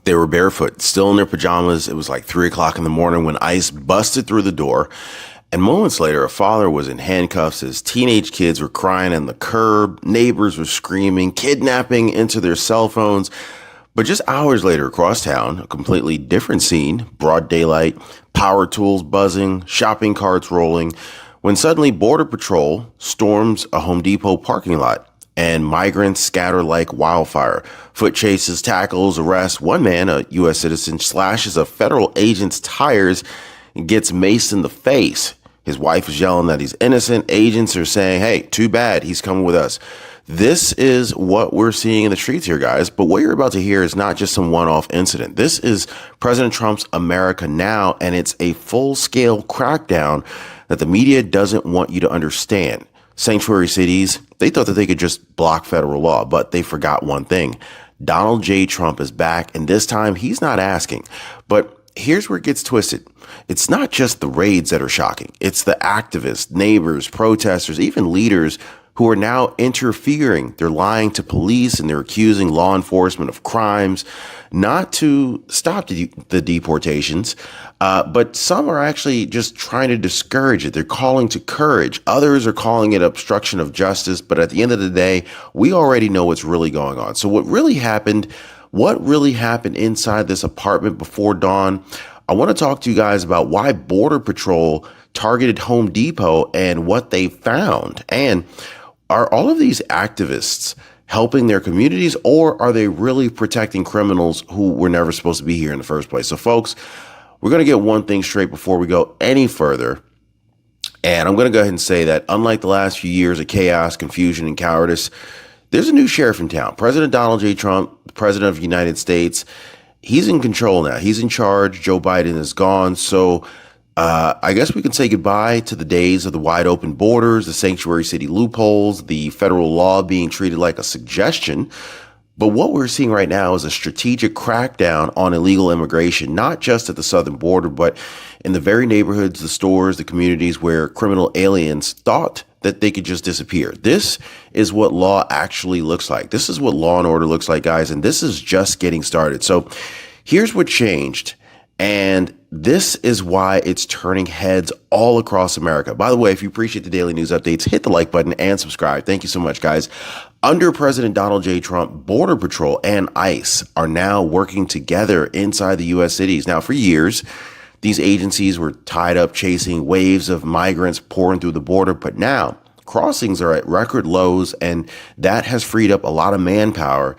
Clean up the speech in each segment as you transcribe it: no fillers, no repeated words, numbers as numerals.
They were barefoot, still in their pajamas. It was like 3 o'clock in the morning when ICE busted through the door. And moments later, a father was in handcuffs. His teenage kids were crying on the curb. Neighbors were screaming, kidnapping into their cell phones. But just hours later, across town, a completely different scene, broad daylight, power tools buzzing, shopping carts rolling, when suddenly Border Patrol storms a Home Depot parking lot. And migrants scatter like wildfire. Foot chases, tackles, arrests. One man, a U.S. citizen, slashes a federal agent's tires and gets maced in the face. His wife is yelling that he's innocent. Agents are saying, hey, too bad, he's coming with us. This is what we're seeing in the streets here, guys. But what you're about to hear is not just some one-off incident. This is President Trump's America now, and it's a full-scale crackdown that the media doesn't want you to understand. Sanctuary cities, they thought that they could just block federal law, but they forgot one thing. Donald J. Trump is back, and this time he's not asking. But here's where it gets twisted. It's not just the raids that are shocking. It's the activists, neighbors, protesters, even leaders who are now interfering. They're lying to police and they're accusing law enforcement of crimes, not to stop the deportations, but some are actually just trying to discourage it. They're calling to courage. Others are calling it obstruction of justice. But at the end of the day, we already know what's really going on. So what really happened inside this apartment before dawn? I want to talk to you guys about why Border Patrol targeted Home Depot and what they found. And are all of these activists helping their communities, or are they really protecting criminals who were never supposed to be here in the first place? So, folks, we're going to get one thing straight before we go any further. And I'm going to go ahead and say that unlike the last few years of chaos, confusion, and cowardice, there's a new sheriff in town. President Donald J. Trump, President of the United States, he's in control now. He's in charge. Joe Biden is gone. So I guess we can say goodbye to the days of the wide open borders, the sanctuary city loopholes, the federal law being treated like a suggestion. But what we're seeing right now is a strategic crackdown on illegal immigration, not just at the southern border, but in the very neighborhoods, the stores, the communities where criminal aliens thought that they could just disappear. This is what law actually looks like. This is what law and order looks like, guys. And this is just getting started. So here's what changed. And this is why it's turning heads all across America. By the way, if you appreciate the daily news updates, hit the like button and subscribe. Thank you so much, guys. Under President Donald J. Trump, Border Patrol and ICE are now working together inside the U.S. cities. Now, for years, these agencies were tied up chasing waves of migrants pouring through the border. But now crossings are at record lows, and that has freed up a lot of manpower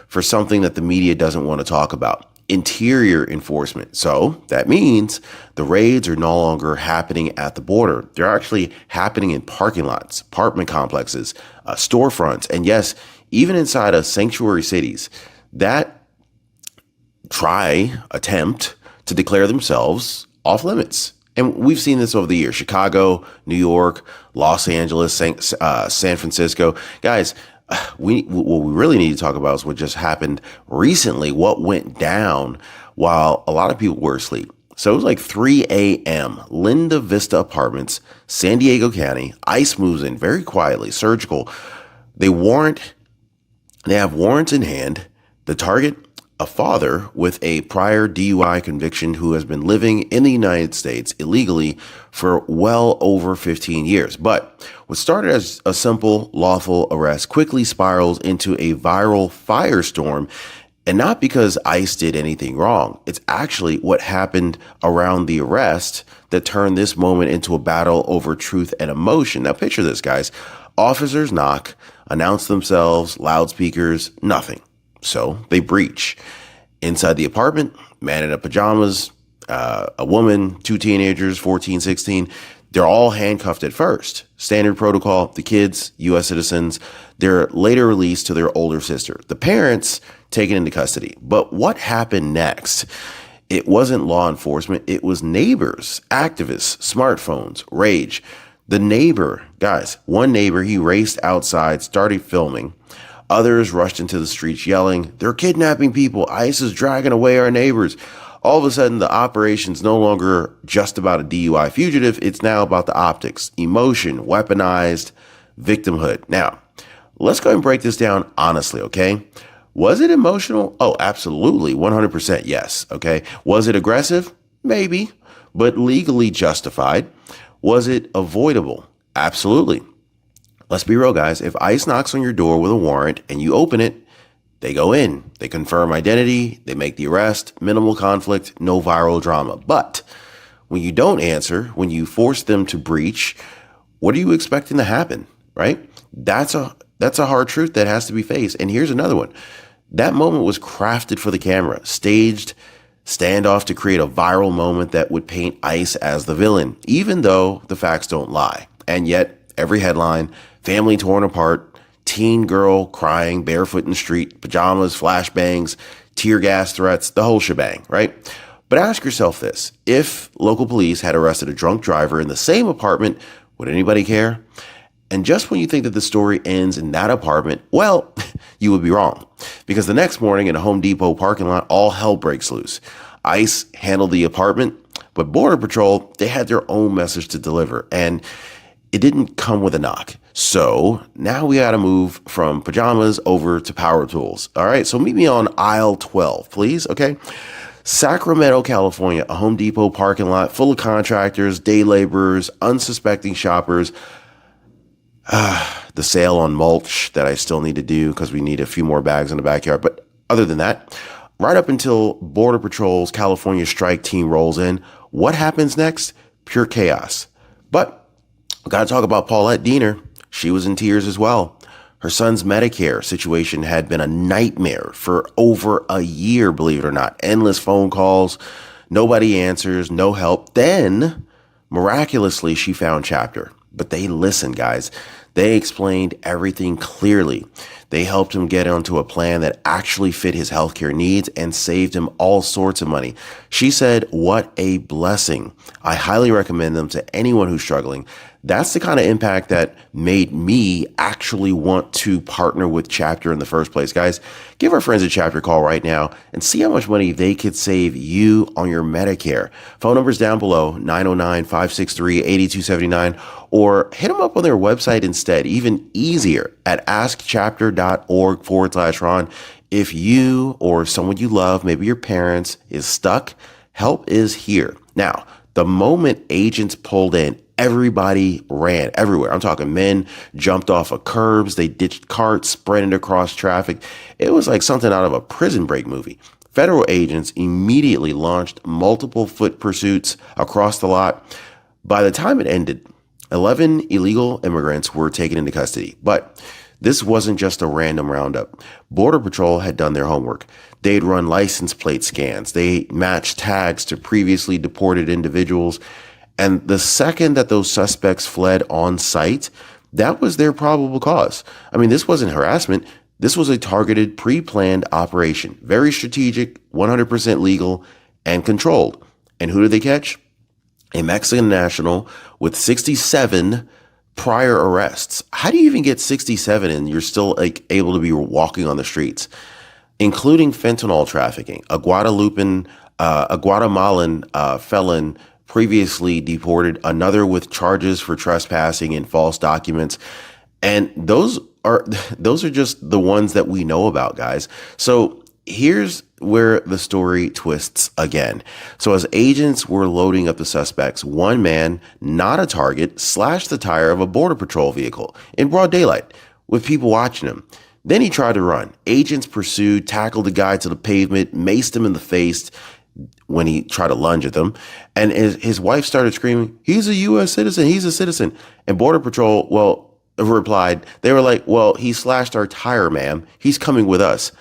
for something that the media doesn't want to talk about. Interior enforcement. So that means the raids are no longer happening at the border. They're actually happening in parking lots, apartment complexes, storefronts, and yes, even inside of sanctuary cities that attempt to declare themselves off limits. And we've seen this over the years. Chicago, New York, Los Angeles, San Francisco. Guys, what we really need to talk about is what just happened recently, what went down while a lot of people were asleep. So it was like 3 a.m., Linda Vista Apartments, San Diego County. ICE moves in very quietly, surgical. They have warrants in hand. The target, a father with a prior DUI conviction who has been living in the United States illegally for well over 15 years. But what started as a simple lawful arrest quickly spirals into a viral firestorm, and not because ICE did anything wrong. It's actually what happened around the arrest that turned this moment into a battle over truth and emotion. Now picture this, guys. Officers knock, announce themselves, loudspeakers, nothing. So they breach. Inside the apartment, man in pajamas, a woman, 2 teenagers, 14, 16, they're all handcuffed at first. Standard protocol, the kids, U.S. citizens, they're later released to their older sister. The parents taken into custody. But what happened next? It wasn't law enforcement. It was neighbors, activists, smartphones, rage. The neighbor, guys, one neighbor, he raced outside, started filming. Others rushed into the streets yelling, they're kidnapping people. ICE is dragging away our neighbors. All of a sudden, the operation's no longer just about a DUI fugitive. It's now about the optics, emotion, weaponized victimhood. Now, let's go and break this down honestly, okay? Was it emotional? Oh, absolutely. 100% yes. Okay. Was it aggressive? Maybe, but legally justified. Was it avoidable? Absolutely. Let's be real, guys. If ICE knocks on your door with a warrant and you open it, they go in, they confirm identity, they make the arrest, minimal conflict, no viral drama. But when you don't answer, when you force them to breach, what are you expecting to happen, right? That's a hard truth that has to be faced. And here's another one. That moment was crafted for the camera, staged standoff to create a viral moment that would paint ICE as the villain, even though the facts don't lie. And yet, every headline, family torn apart, teen girl crying barefoot in the street, pajamas, flashbangs, tear gas threats, the whole shebang, right? But ask yourself this. If local police had arrested a drunk driver in the same apartment, would anybody care? And just when you think that the story ends in that apartment, well, you would be wrong. Because the next morning in a Home Depot parking lot, all hell breaks loose. ICE handled the apartment, but Border Patrol, they had their own message to deliver. And it didn't come with a knock. So now we got to move from pajamas over to power tools. All right. So meet me on aisle 12, please. Okay. Sacramento, California, a Home Depot parking lot full of contractors, day laborers, unsuspecting shoppers. The sale on mulch that I still need to do because we need a few more bags in the backyard. But other than that, right up until Border Patrol's California strike team rolls in, what happens next? Pure chaos. But we got to talk about Paulette Diener. She was in tears as well. Her son's Medicare situation had been a nightmare for over a year, believe it or not. Endless phone calls, nobody answers, no help. Then, miraculously, she found Chapter. But they listened, guys. They explained everything clearly. They helped him get onto a plan that actually fit his healthcare needs and saved him all sorts of money. She said, what a blessing. I highly recommend them to anyone who's struggling. That's the kind of impact that made me actually want to partner with Chapter in the first place. Guys, give our friends at Chapter a call right now and see how much money they could save you on your Medicare. Phone number's down below, 909-563-8279, or hit them up on their website instead, even easier, at askchapter.org/Ron. If you or someone you love, maybe your parents, is stuck, help is here. Now, the moment agents pulled in, everybody ran everywhere. I'm talking men jumped off of curbs. They ditched carts, sprinted across traffic. It was like something out of a Prison Break movie. Federal agents immediately launched multiple foot pursuits across the lot. By the time it ended, 11 illegal immigrants were taken into custody. But this wasn't just a random roundup. Border Patrol had done their homework. They'd run license plate scans. They matched tags to previously deported individuals. And the second that those suspects fled on site, that was their probable cause. I mean, this wasn't harassment. This was a targeted, pre-planned operation. Very strategic, 100% legal, and controlled. And who did they catch? A Mexican national with 67 prior arrests. How do you even get 67 and you're still able to be walking on the streets? Including fentanyl trafficking. A Guatemalan felon previously deported, another with charges for trespassing and false documents. And those are just the ones that we know about, guys. So here's where the story twists again. So as agents were loading up the suspects, one man, not a target, slashed the tire of a Border Patrol vehicle in broad daylight with people watching him. Then he tried to run. Agents pursued, tackled the guy to the pavement, maced him in the face when he tried to lunge at them. And his wife started screaming, he's a U.S. citizen, he's a citizen. And Border Patrol, replied, they were like, well, he slashed our tire, ma'am. He's coming with us.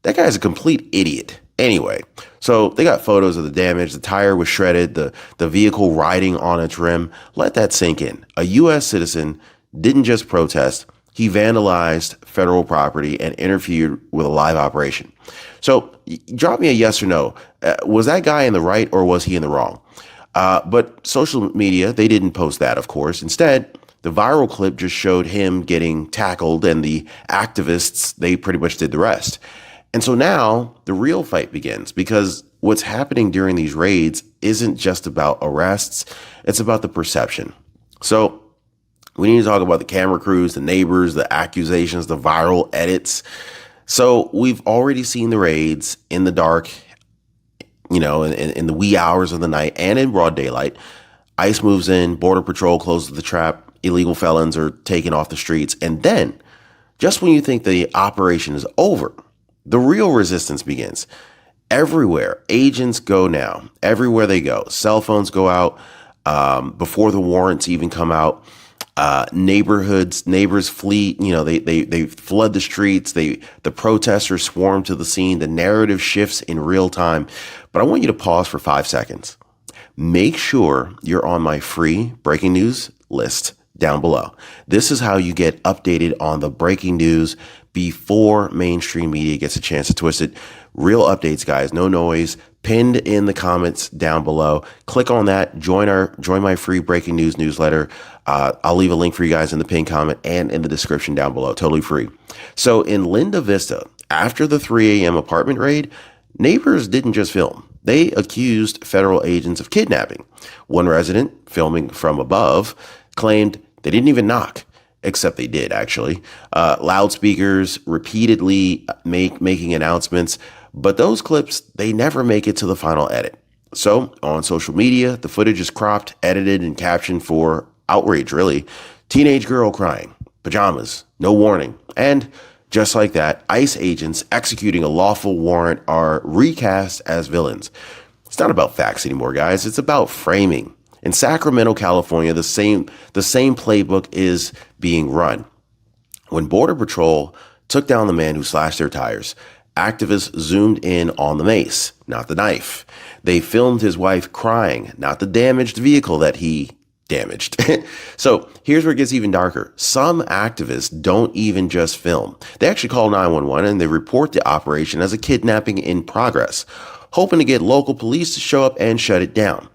That guy's a complete idiot. Anyway, so they got photos of the damage. The tire was shredded, the vehicle riding on its rim. Let that sink in. A U.S. citizen didn't just protest. He vandalized federal property and interfered with a live operation. So drop me a yes or no. Was that guy in the right or was he in the wrong? But social media, they didn't post that, of course. Instead, the viral clip just showed him getting tackled and the activists, they pretty much did the rest. And so now the real fight begins because what's happening during these raids isn't just about arrests. It's about the perception. So we need to talk about the camera crews, the neighbors, the accusations, the viral edits. So we've already seen the raids in the dark, in the wee hours of the night and in broad daylight. ICE moves in, Border Patrol closes the trap, illegal felons are taken off the streets. And then, just when you think the operation is over, the real resistance begins. Everywhere, agents go now. Everywhere they go. Cell phones go out before the warrants even come out. Neighbors flee. They flood the streets. The protesters swarm to the scene. The narrative shifts in real time. But I want you to pause for 5 seconds. Make sure you're on my free breaking news list down below. This is how you get updated on the breaking news before mainstream media gets a chance to twist it. Real updates, guys. No noise. Pinned in the comments down below. Click on that. Join my free breaking news newsletter. I'll leave a link for you guys in the pinned comment and in the description down below. Totally free. So in Linda Vista, after the 3 a.m. apartment raid, neighbors didn't just film. They accused federal agents of kidnapping. One resident, filming from above, claimed they didn't even knock, except they did, actually. Loudspeakers repeatedly making announcements, but those clips, they never make it to the final edit. So on social media, the footage is cropped, edited, and captioned for outrage, really. Teenage girl crying, pajamas, no warning. And just like that, ICE agents executing a lawful warrant are recast as villains. It's not about facts anymore, guys. It's about framing. In Sacramento, California, the same playbook is being run. When Border Patrol took down the man who slashed their tires, activists zoomed in on the mace, not the knife. They filmed his wife crying, not the damaged vehicle that he damaged. So here's where it gets even darker. Some activists don't even just film. They actually call 911 and they report the operation as a kidnapping in progress, hoping to get local police to show up and shut it down.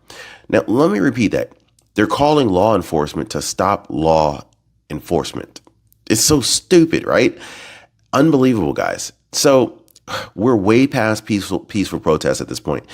Now, let me repeat that. They're calling law enforcement to stop law enforcement. It's so stupid, right? Unbelievable, guys. So we're way past peaceful protests at this point.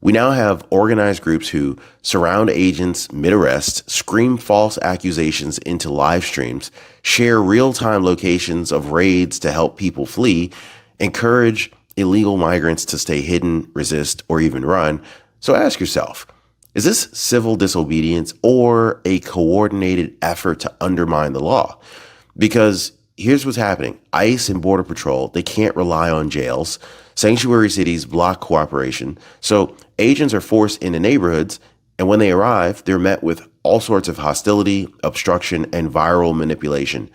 We now have organized groups who surround agents mid-arrest, scream false accusations into live streams, share real-time locations of raids to help people flee, encourage illegal migrants to stay hidden, resist, or even run. So ask yourself, is this civil disobedience or a coordinated effort to undermine the law? Because here's what's happening. ICE and Border Patrol, they can't rely on jails. Sanctuary cities block cooperation. So agents are forced into neighborhoods, and when they arrive, they're met with all sorts of hostility, obstruction, and viral manipulation.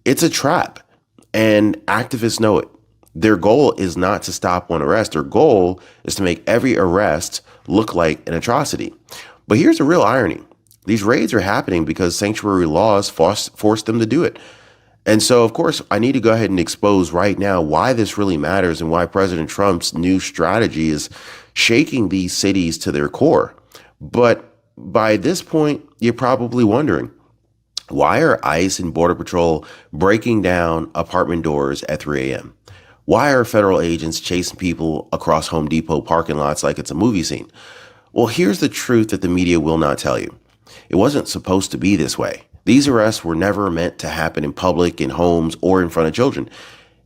It's a trap, and activists know it. Their goal is not to stop one arrest. Their goal is to make every arrest look like an atrocity. But here's the real irony. These raids are happening because sanctuary laws force them to do it. And so, of course, I need to go ahead and expose right now why this really matters and why President Trump's new strategy is shaking these cities to their core. But by this point, you're probably wondering, why are ICE and Border Patrol breaking down apartment doors at 3 a.m.? Why are federal agents chasing people across Home Depot parking lots like it's a movie scene? Well, here's the truth that the media will not tell you. It wasn't supposed to be this way. These arrests were never meant to happen in public, in homes, or in front of children.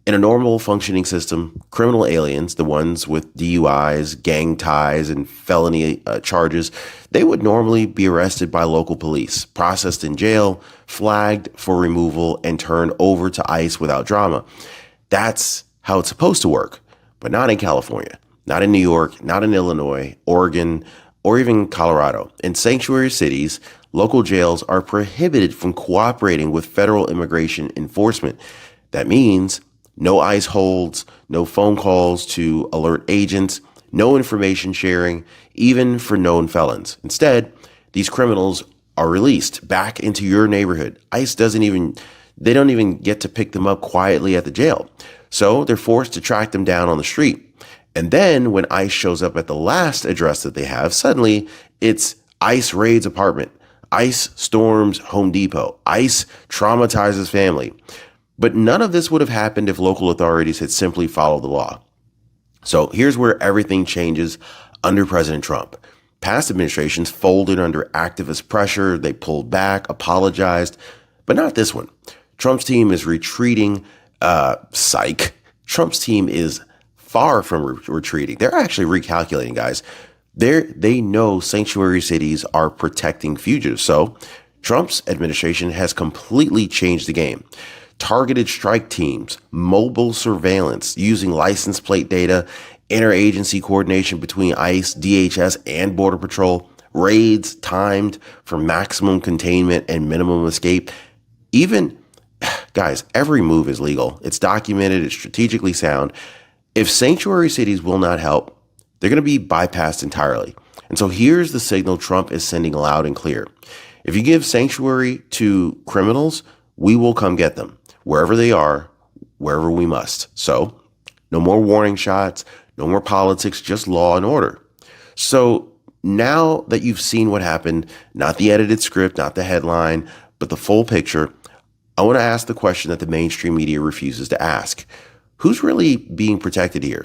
In a normal functioning system, criminal aliens, the ones with DUIs, gang ties, and felony charges, they would normally be arrested by local police, processed in jail, flagged for removal, and turned over to ICE without drama. That's how it's supposed to work, but not in California, not in New York, not in Illinois, Oregon, or even Colorado. In sanctuary cities, local jails are prohibited from cooperating with federal immigration enforcement. That means no ICE holds, no phone calls to alert agents, no information sharing, even for known felons. Instead, these criminals are released back into your neighborhood. ICE they don't even get to pick them up quietly at the jail. So they're forced to track them down on the street. And then when ICE shows up at the last address that they have, suddenly it's ICE raids apartment. ICE storms Home Depot. ICE traumatizes family. But none of this would have happened if local authorities had simply followed the law. So here's where everything changes under President Trump. Past administrations folded under activist pressure. They pulled back, apologized, but not this one. Trump's team is retreating, Trump's team is far from retreating. They're actually recalculating, guys. They know sanctuary cities are protecting fugitives. So Trump's administration has completely changed the game. Targeted strike teams, mobile surveillance using license plate data, interagency coordination between ICE, DHS, and Border Patrol, raids timed for maximum containment and minimum escape. Even, guys, every move is legal. It's documented, it's strategically sound. If sanctuary cities will not help, they're going to be bypassed entirely. And so here's the signal Trump is sending loud and clear. If you give sanctuary to criminals, we will come get them wherever they are, wherever we must. So no more warning shots, no more politics, just law and order. So now that you've seen what happened, not the edited script, not the headline, but the full picture, I want to ask the question that the mainstream media refuses to ask. Who's really being protected here?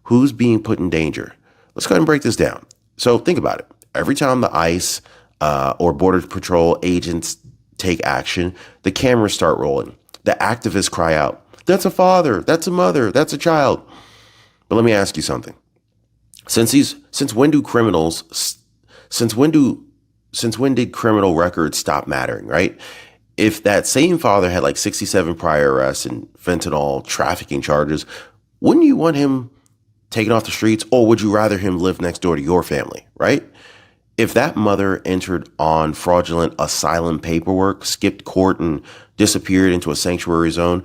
Who's being put in danger? Let's go ahead and break this down. So think about it. Every time the ICE or Border Patrol agents take action, the cameras start rolling. The activists cry out, "That's a father, that's a mother, that's a child." But let me ask you something. Since when did criminal records stop mattering, right? If that same father had like 67 prior arrests and fentanyl trafficking charges, wouldn't you want him taken off the streets, or would you rather him live next door to your family, right? If that mother entered on fraudulent asylum paperwork, skipped court, and disappeared into a sanctuary zone,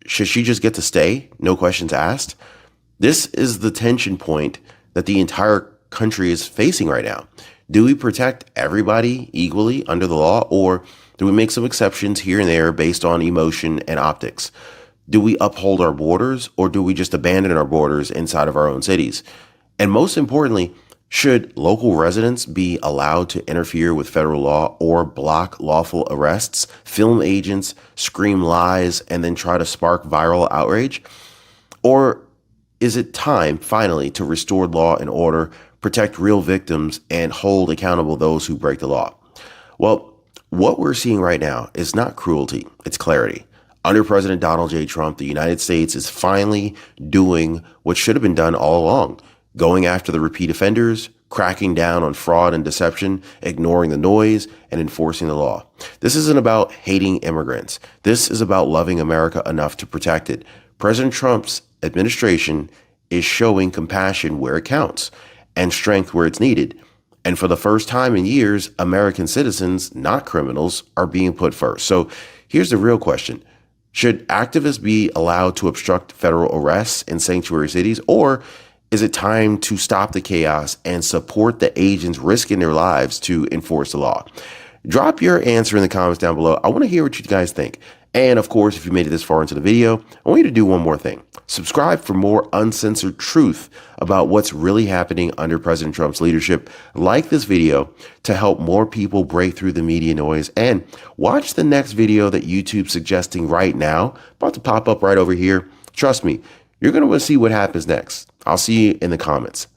should she just get to stay? No questions asked? This is the tension point that the entire country is facing right now. Do we protect everybody equally under the law, or do we make some exceptions here and there based on emotion and optics? Do we uphold our borders, or do we just abandon our borders inside of our own cities? And most importantly, should local residents be allowed to interfere with federal law or block lawful arrests, film agents, scream lies, and then try to spark viral outrage? Or is it time, finally, to restore law and order, protect real victims, and hold accountable those who break the law? Well, what we're seeing right now is not cruelty, it's clarity. Under President Donald J. Trump, the United States is finally doing what should have been done all along, going after the repeat offenders, cracking down on fraud and deception, ignoring the noise, and enforcing the law. This isn't about hating immigrants. This is about loving America enough to protect it. President Trump's administration is showing compassion where it counts and strength where it's needed. And for the first time in years, American citizens, not criminals, are being put first. So here's the real question. Should activists be allowed to obstruct federal arrests in sanctuary cities, or is it time to stop the chaos and support the agents risking their lives to enforce the law? Drop your answer in the comments down below. I want to hear what you guys think. And of course, if you made it this far into the video, I want you to do one more thing. Subscribe for more uncensored truth about what's really happening under President Trump's leadership. Like this video to help more people break through the media noise. And watch the next video that YouTube's suggesting right now, about to pop up right over here. Trust me, you're going to want to see what happens next. I'll see you in the comments.